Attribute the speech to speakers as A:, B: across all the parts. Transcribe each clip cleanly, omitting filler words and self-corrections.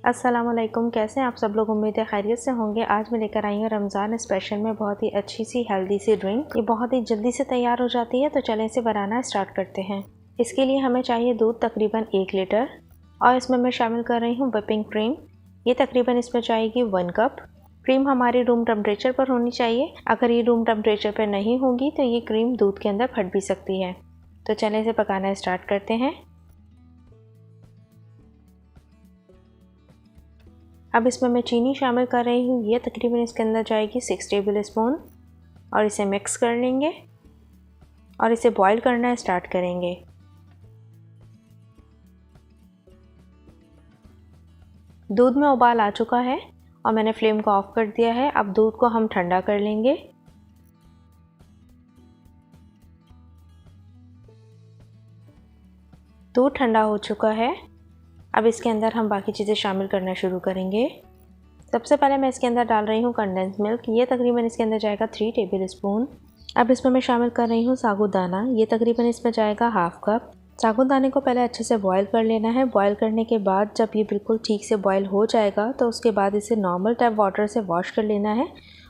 A: अस्सलामुअलैकुम, कैसे हैं आप सब लोग। उम्मीद है खैरियत से होंगे। आज मैं लेकर आई हूँ रमज़ान स्पेशल में बहुत ही अच्छी सी हेल्दी सी ड्रिंक। ये बहुत ही जल्दी से तैयार हो जाती है, तो चलें इसे बनाना स्टार्ट करते हैं। इसके लिए हमें चाहिए दूध तकरीबन 1 लीटर और इसमें मैं शामिल कर रही हूँ व्हिपिंग क्रीम। ये तकरीबन इसमें जाएगी 1 कप। क्रीम हमारी रूम टेम्परेचर पर होनी चाहिए। अगर ये रूम टेम्परेचर पर नहीं होगी तो ये क्रीम दूध के अंदर फट भी सकती है। तो चलें इसे पकाना स्टार्ट करते हैं। अब इसमें मैं चीनी शामिल कर रही हूँ। ये तकरीबन इसके अंदर जाएगी 6 टेबल स्पून और इसे मिक्स कर लेंगे और इसे बॉईल करना स्टार्ट करेंगे। दूध में उबाल आ चुका है और मैंने फ्लेम को ऑफ कर दिया है। अब दूध को हम ठंडा कर लेंगे। दूध ठंडा हो चुका है। अब इसके अंदर हम बाकी चीज़ें शामिल करना शुरू करेंगे। सबसे पहले मैं इसके अंदर डाल रही हूँ कंडेंस मिल्क। ये तकरीबन इसके अंदर जाएगा 3 टेबल स्पून। अब इसमें मैं शामिल कर रही हूँ साबूदाना। ये तकरीबन इसमें जाएगा हाफ कप। साबूदाने को पहले अच्छे से बॉईल कर लेना है। बॉईल करने के बाद जब ये बिल्कुल ठीक से बॉईल हो जाएगा तो उसके बाद इसे नॉर्मल टैप वाटर से वॉश कर लेना है।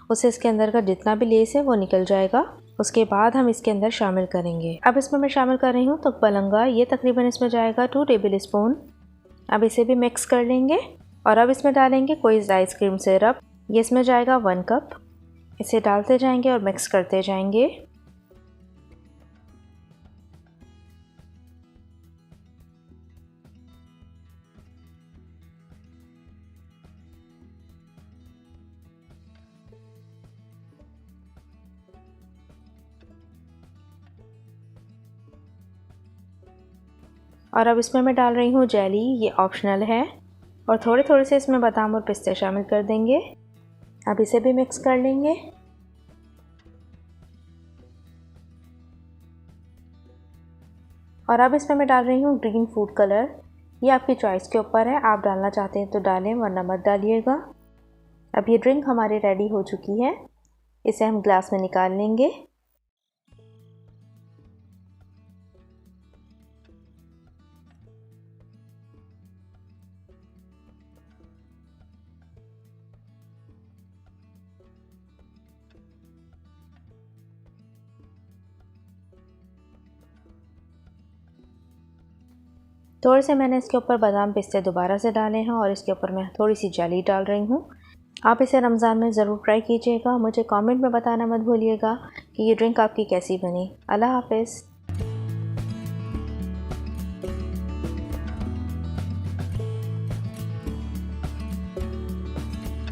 A: उससे इसके अंदर का जितना भी लेस है वो निकल जाएगा। उसके बाद हम इसके अंदर शामिल करेंगे। अब इसमें मैं शामिल कर रही हूँ तुकबलंगा। ये तकरीबन इसमें जाएगा 2 टेबल स्पून। अब इसे भी मिक्स कर लेंगे और अब इसमें डालेंगे कोई आइसक्रीम सिरप। ये इसमें जाएगा 1 कप। इसे डालते जाएंगे और मिक्स करते जाएंगे। और अब इसमें मैं डाल रही हूँ जेली। ये ऑप्शनल है और थोड़े थोड़े से इसमें बादाम और पिस्ते शामिल कर देंगे। अब इसे भी मिक्स कर लेंगे। और अब इसमें मैं डाल रही हूँ ग्रीन फूड कलर। ये आपकी चॉइस के ऊपर है, आप डालना चाहते हैं तो डालें वरना मत डालिएगा। अब ये ड्रिंक हमारी रेडी हो चुकी है। इसे हम ग्लास में निकाल लेंगे। थोड़े से मैंने इसके ऊपर बादाम पिस्ते दोबारा से डाले हैं और इसके ऊपर मैं थोड़ी सी जेली डाल रही हूँ। आप इसे रमज़ान में ज़रूर ट्राई कीजिएगा। मुझे कमेंट में बताना मत भूलिएगा कि ये ड्रिंक आपकी कैसी बनी। अल्लाह हाफ़िज़।